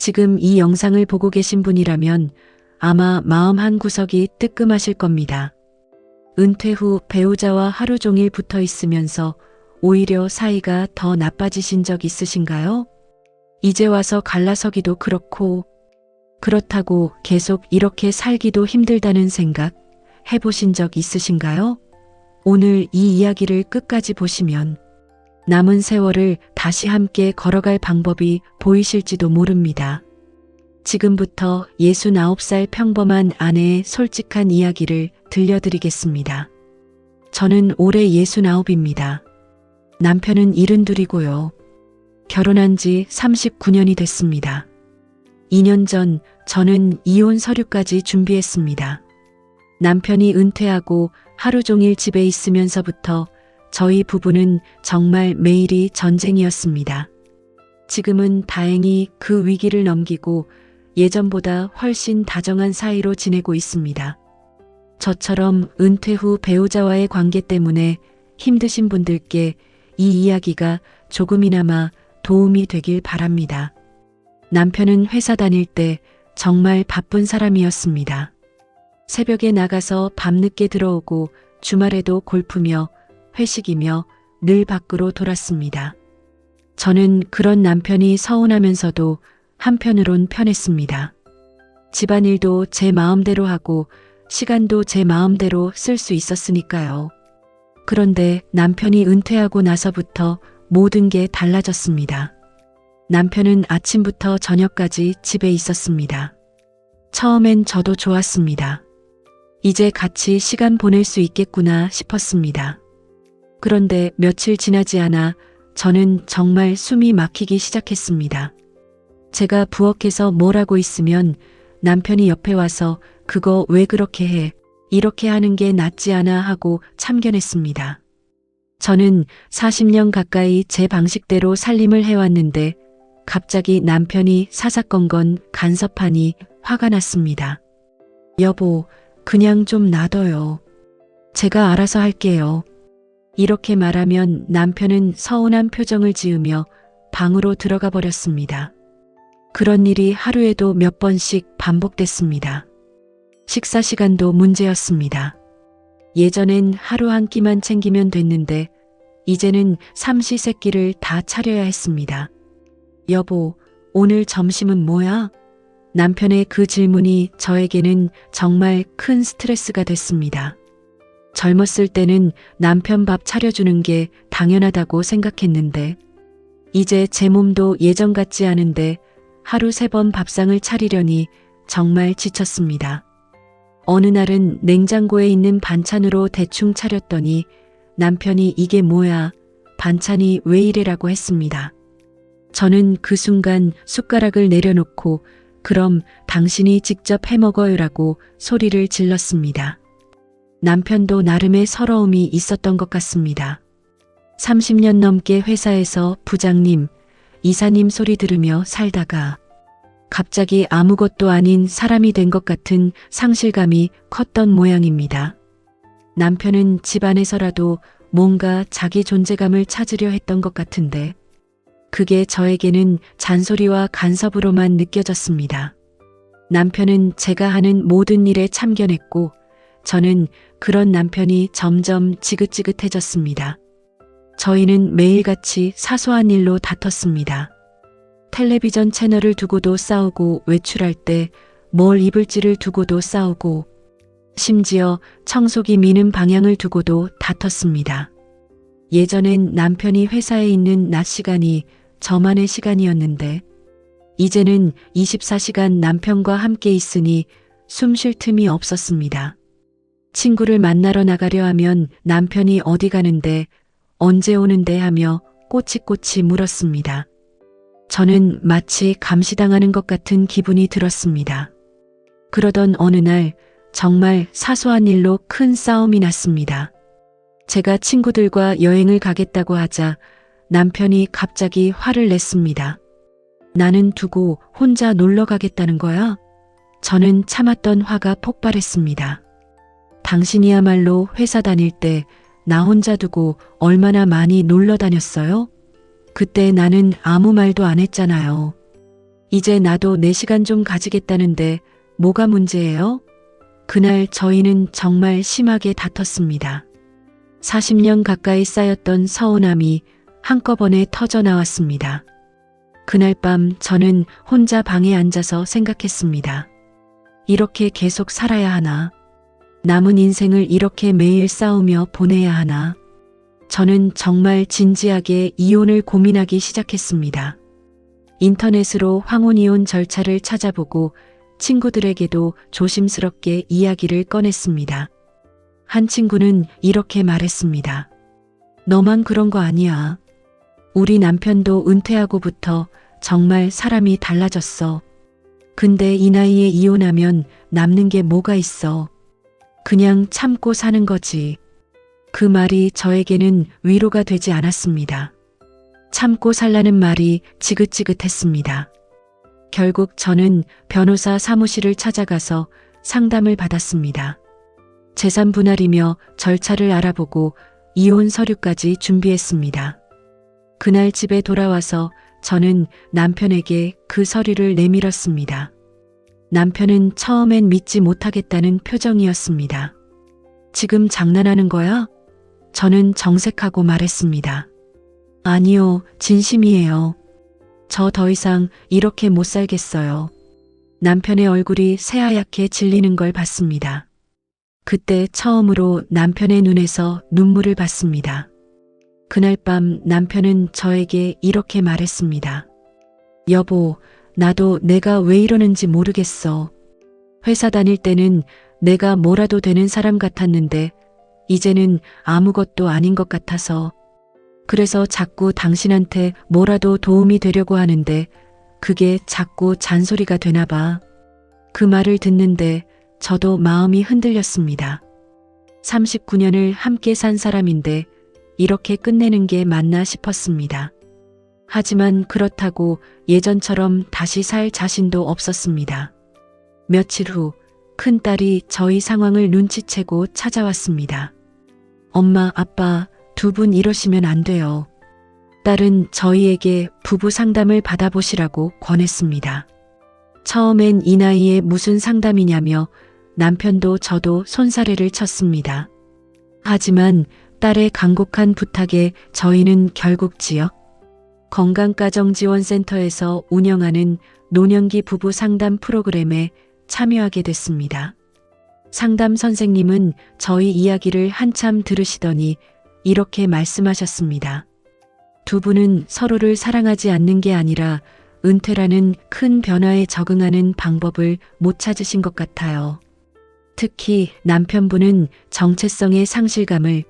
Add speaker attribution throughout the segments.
Speaker 1: 지금 이 영상을 보고 계신 분이라면 아마 마음 한구석이 뜨끔하실 겁니다. 은퇴 후 배우자와 하루 종일 붙어 있으면서 오히려 사이가 더 나빠지신 적 있으신가요? 이제 와서 갈라서기도 그렇고 그렇다고 계속 이렇게 살기도 힘들다는 생각 해보신 적 있으신가요? 오늘 이 이야기를 끝까지 보시면 남은 세월을 다시 함께 걸어갈 방법이 보이실지도 모릅니다. 지금부터 69살 평범한 아내의 솔직한 이야기를 들려드리겠습니다. 저는 올해 69입니다. 남편은 72이고요. 결혼한 지 39년이 됐습니다. 2년 전 저는 이혼 서류까지 준비했습니다. 남편이 은퇴하고 하루 종일 집에 있으면서부터 저희 부부는 정말 매일이 전쟁이었습니다. 지금은 다행히 그 위기를 넘기고 예전보다 훨씬 다정한 사이로 지내고 있습니다. 저처럼 은퇴 후 배우자와의 관계 때문에 힘드신 분들께 이 이야기가 조금이나마 도움이 되길 바랍니다. 남편은 회사 다닐 때 정말 바쁜 사람이었습니다. 새벽에 나가서 밤늦게 들어오고 주말에도 골프며 회식이며 늘 밖으로 돌았습니다. 저는 그런 남편이 서운하면서도 한편으론 편했습니다. 집안일도 제 마음대로 하고 시간도 제 마음대로 쓸 수 있었으니까요. 그런데 남편이 은퇴하고 나서부터 모든 게 달라졌습니다. 남편은 아침부터 저녁까지 집에 있었습니다. 처음엔 저도 좋았습니다. 이제 같이 시간 보낼 수 있겠구나 싶었습니다. 그런데 며칠 지나지 않아 저는 정말 숨이 막히기 시작했습니다. 제가 부엌에서 뭘 하고 있으면 남편이 옆에 와서 그거 왜 그렇게 해? 이렇게 하는 게 낫지 않아 하고 참견했습니다. 저는 40년 가까이 제 방식대로 살림을 해왔는데 갑자기 남편이 사사건건 간섭하니 화가 났습니다. 여보, 그냥 좀 놔둬요. 제가 알아서 할게요. 이렇게 말하면 남편은 서운한 표정을 지으며 방으로 들어가 버렸습니다. 그런 일이 하루에도 몇 번씩 반복됐습니다. 식사 시간도 문제였습니다. 예전엔 하루 한 끼만 챙기면 됐는데 이제는 삼시세끼를 다 차려야 했습니다. 여보, 오늘 점심은 뭐야? 남편의 그 질문이 저에게는 정말 큰 스트레스가 됐습니다. 젊었을 때는 남편 밥 차려주는 게 당연하다고 생각했는데 이제 제 몸도 예전 같지 않은데 하루 3번 밥상을 차리려니 정말 지쳤습니다. 어느 날은 냉장고에 있는 반찬으로 대충 차렸더니 남편이 이게 뭐야? 반찬이 왜 이래라고 했습니다. 저는 그 순간 숟가락을 내려놓고 그럼 당신이 직접 해먹어요라고 소리를 질렀습니다. 남편도 나름의 서러움이 있었던 것 같습니다. 30년 넘게 회사에서 부장님, 이사님 소리 들으며 살다가 갑자기 아무것도 아닌 사람이 된 것 같은 상실감이 컸던 모양입니다. 남편은 집안에서라도 뭔가 자기 존재감을 찾으려 했던 것 같은데 그게 저에게는 잔소리와 간섭으로만 느껴졌습니다. 남편은 제가 하는 모든 일에 참견했고 저는 그런 남편이 점점 지긋지긋해졌습니다. 저희는 매일같이 사소한 일로 다퉜습니다. 텔레비전 채널을 두고도 싸우고 외출할 때 뭘 입을지를 두고도 싸우고 심지어 청소기 미는 방향을 두고도 다퉜습니다. 예전엔 남편이 회사에 있는 낮 시간이 저만의 시간이었는데 이제는 24시간 남편과 함께 있으니 숨 쉴 틈이 없었습니다. 친구를 만나러 나가려 하면 남편이 어디 가는데 언제 오는데 하며 꼬치꼬치 물었습니다. 저는 마치 감시당하는 것 같은 기분이 들었습니다. 그러던 어느 날 정말 사소한 일로 큰 싸움이 났습니다. 제가 친구들과 여행을 가겠다고 하자 남편이 갑자기 화를 냈습니다. 나는 두고 혼자 놀러 가겠다는 거야? 저는 참았던 화가 폭발했습니다. 당신이야말로 회사 다닐 때 나 혼자 두고 얼마나 많이 놀러 다녔어요? 그때 나는 아무 말도 안 했잖아요. 이제 나도 내 시간 좀 가지겠다는데 뭐가 문제예요? 그날 저희는 정말 심하게 다퉜습니다. 40년 가까이 쌓였던 서운함이 한꺼번에 터져 나왔습니다. 그날 밤 저는 혼자 방에 앉아서 생각했습니다. 이렇게 계속 살아야 하나? 남은 인생을 이렇게 매일 싸우며 보내야 하나? 저는 정말 진지하게 이혼을 고민하기 시작했습니다. 인터넷으로 황혼이혼 절차를 찾아보고 친구들에게도 조심스럽게 이야기를 꺼냈습니다. 한 친구는 이렇게 말했습니다. 너만 그런 거 아니야. 우리 남편도 은퇴하고부터 정말 사람이 달라졌어. 근데 이 나이에 이혼하면 남는 게 뭐가 있어. 그냥 참고 사는 거지. 그 말이 저에게는 위로가 되지 않았습니다. 참고 살라는 말이 지긋지긋했습니다. 결국 저는 변호사 사무실을 찾아가서 상담을 받았습니다. 재산 분할이며 절차를 알아보고 이혼 서류까지 준비했습니다. 그날 집에 돌아와서 저는 남편에게 그 서류를 내밀었습니다. 남편은 처음엔 믿지 못하겠다는 표정이었습니다. 지금 장난하는 거야? 저는 정색하고 말했습니다. 아니요, 진심이에요. 저 더 이상 이렇게 못 살겠어요. 남편의 얼굴이 새하얗게 질리는 걸 봤습니다. 그때 처음으로 남편의 눈에서 눈물을 봤습니다. 그날 밤 남편은 저에게 이렇게 말했습니다. 여보, 나도 내가 왜 이러는지 모르겠어. 회사 다닐 때는 내가 뭐라도 되는 사람 같았는데 이제는 아무것도 아닌 것 같아서 그래서 자꾸 당신한테 뭐라도 도움이 되려고 하는데 그게 자꾸 잔소리가 되나 봐. 그 말을 듣는데 저도 마음이 흔들렸습니다. 39년을 함께 산 사람인데 이렇게 끝내는 게 맞나 싶었습니다. 하지만 그렇다고 예전처럼 다시 살 자신도 없었습니다. 며칠 후 큰딸이 저희 상황을 눈치채고 찾아왔습니다. 엄마, 아빠, 두 분 이러시면 안 돼요. 딸은 저희에게 부부 상담을 받아보시라고 권했습니다. 처음엔 이 나이에 무슨 상담이냐며 남편도 저도 손사래를 쳤습니다. 하지만 딸의 간곡한 부탁에 저희는 결국 지역 건강가정지원센터에서 운영하는 노년기 부부 상담 프로그램에 참여하게 됐습니다. 상담 선생님은 저희 이야기를 한참 들으시더니 이렇게 말씀하셨습니다. 두 분은 서로를 사랑하지 않는 게 아니라 은퇴라는 큰 변화에 적응하는 방법을 못 찾으신 것 같아요. 특히 남편분은 정체성의 상실감을,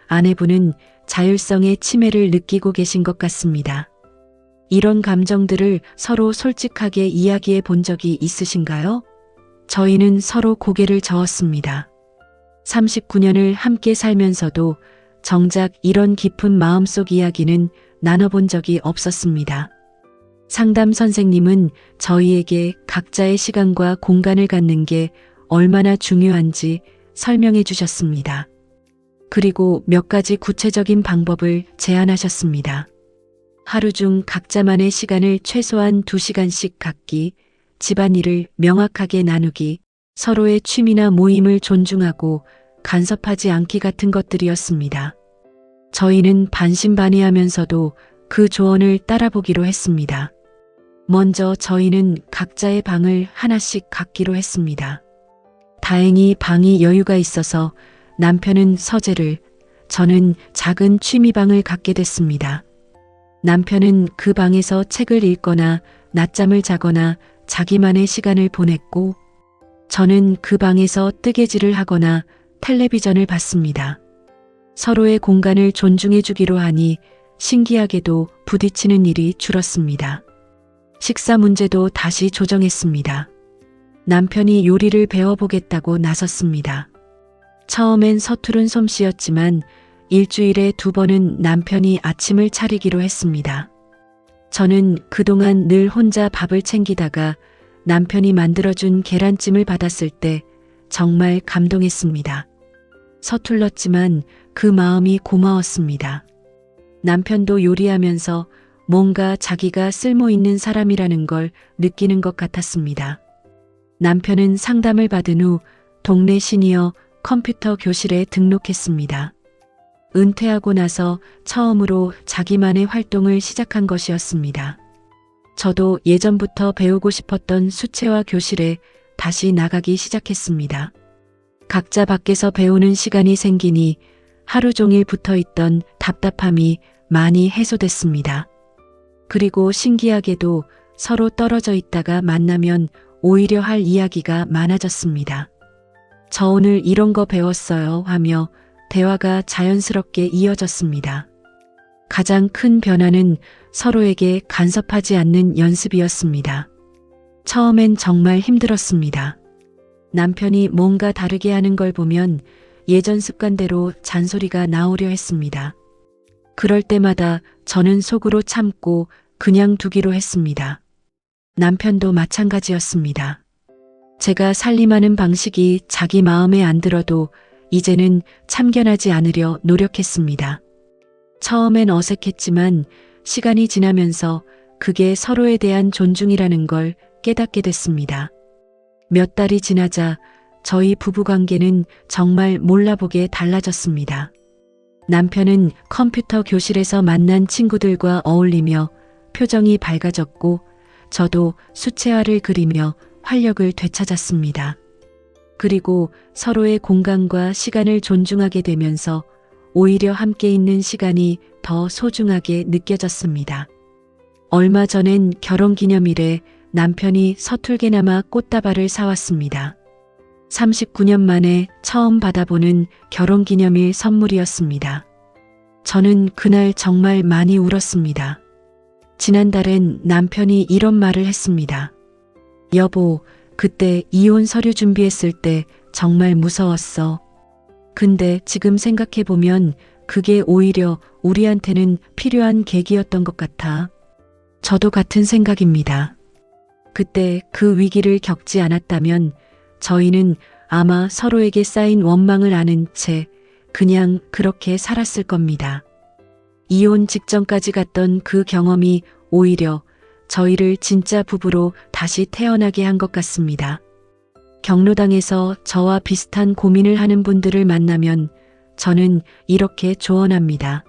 Speaker 1: 아내분은 자율성의 침해를 느끼고 계신 것 같습니다. 이런 감정들을 서로 솔직하게 이야기해 본 적이 있으신가요? 저희는 서로 고개를 저었습니다. 39년을 함께 살면서도 정작 이런 깊은 마음속 이야기는 나눠본 적이 없었습니다. 상담 선생님은 저희에게 각자의 시간과 공간을 갖는 게 얼마나 중요한지 설명해 주셨습니다. 그리고 몇 가지 구체적인 방법을 제안하셨습니다. 하루 중 각자만의 시간을 최소한 2시간씩 갖기, 집안일을 명확하게 나누기, 서로의 취미나 모임을 존중하고 간섭하지 않기 같은 것들이었습니다. 저희는 반신반의하면서도 그 조언을 따라보기로 했습니다. 먼저 저희는 각자의 방을 하나씩 갖기로 했습니다. 다행히 방이 여유가 있어서 남편은 서재를, 저는 작은 취미방을 갖게 됐습니다. 남편은 그 방에서 책을 읽거나 낮잠을 자거나 자기만의 시간을 보냈고, 저는 그 방에서 뜨개질을 하거나 텔레비전을 봤습니다. 서로의 공간을 존중해 주기로 하니 신기하게도 부딪히는 일이 줄었습니다. 식사 문제도 다시 조정했습니다. 남편이 요리를 배워보겠다고 나섰습니다. 처음엔 서투른 솜씨였지만 일주일에 2번은 남편이 아침을 차리기로 했습니다. 저는 그동안 늘 혼자 밥을 챙기다가 남편이 만들어준 계란찜을 받았을 때 정말 감동했습니다. 서툴렀지만 그 마음이 고마웠습니다. 남편도 요리하면서 뭔가 자기가 쓸모 있는 사람이라는 걸 느끼는 것 같았습니다. 남편은 상담을 받은 후 동네 시니어 컴퓨터 교실에 등록했습니다. 은퇴하고 나서 처음으로 자기만의 활동을 시작한 것이었습니다. 저도 예전부터 배우고 싶었던 수채화 교실에 다시 나가기 시작했습니다. 각자 밖에서 배우는 시간이 생기니 하루 종일 붙어 있던 답답함이 많이 해소됐습니다. 그리고 신기하게도 서로 떨어져 있다가 만나면 오히려 할 이야기가 많아졌습니다. 저 오늘 이런 거 배웠어요 하며 대화가 자연스럽게 이어졌습니다. 가장 큰 변화는 서로에게 간섭하지 않는 연습이었습니다. 처음엔 정말 힘들었습니다. 남편이 뭔가 다르게 하는 걸 보면 예전 습관대로 잔소리가 나오려 했습니다. 그럴 때마다 저는 속으로 참고 그냥 두기로 했습니다. 남편도 마찬가지였습니다. 제가 살림하는 방식이 자기 마음에 안 들어도 이제는 참견하지 않으려 노력했습니다. 처음엔 어색했지만 시간이 지나면서 그게 서로에 대한 존중이라는 걸 깨닫게 됐습니다. 몇 달이 지나자 저희 부부관계는 정말 몰라보게 달라졌습니다. 남편은 컴퓨터 교실에서 만난 친구들과 어울리며 표정이 밝아졌고 저도 수채화를 그리며 활력을 되찾았습니다. 그리고 서로의 공간과 시간을 존중하게 되면서 오히려 함께 있는 시간이 더 소중하게 느껴졌습니다. 얼마 전엔 결혼기념일에 남편이 서툴게나마 꽃다발을 사왔습니다. 39년 만에 처음 받아보는 결혼기념일 선물이었습니다. 저는 그날 정말 많이 울었습니다. 지난달엔 남편이 이런 말을 했습니다. 여보, 그때 이혼 서류 준비했을 때 정말 무서웠어. 근데 지금 생각해보면 그게 오히려 우리한테는 필요한 계기였던 것 같아. 저도 같은 생각입니다. 그때 그 위기를 겪지 않았다면 저희는 아마 서로에게 쌓인 원망을 아는 채 그냥 그렇게 살았을 겁니다. 이혼 직전까지 갔던 그 경험이 오히려 저희를 진짜 부부로 다시 태어나게 한 것 같습니다. 경로당에서 저와 비슷한 고민을 하는 분들을 만나면 저는 이렇게 조언합니다.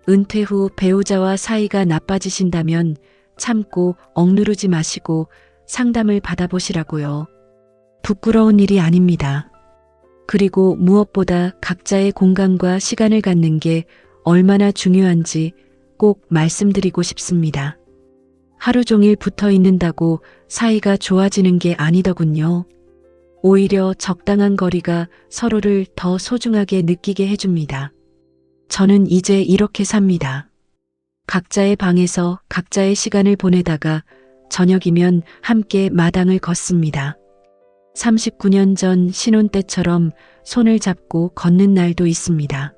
Speaker 1: 은퇴 후 배우자와 사이가 나빠지신다면 참고 억누르지 마시고 상담을 받아보시라고요. 부끄러운 일이 아닙니다. 그리고 무엇보다 각자의 공간과 시간을 갖는 게 얼마나 중요한지 꼭 말씀드리고 싶습니다. 하루 종일 붙어 있는다고 사이가 좋아지는 게 아니더군요. 오히려 적당한 거리가 서로를 더 소중하게 느끼게 해줍니다. 저는 이제 이렇게 삽니다. 각자의 방에서 각자의 시간을 보내다가 저녁이면 함께 마당을 걷습니다. 39년 전 신혼 때처럼 손을 잡고 걷는 날도 있습니다.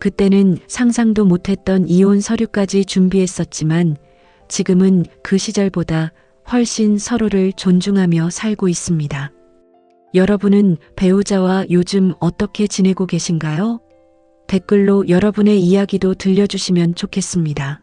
Speaker 1: 그때는 상상도 못했던 이혼 서류까지 준비했었지만 지금은 그 시절보다 훨씬 서로를 존중하며 살고 있습니다. 여러분은 배우자와 요즘 어떻게 지내고 계신가요? 댓글로 여러분의 이야기도 들려주시면 좋겠습니다.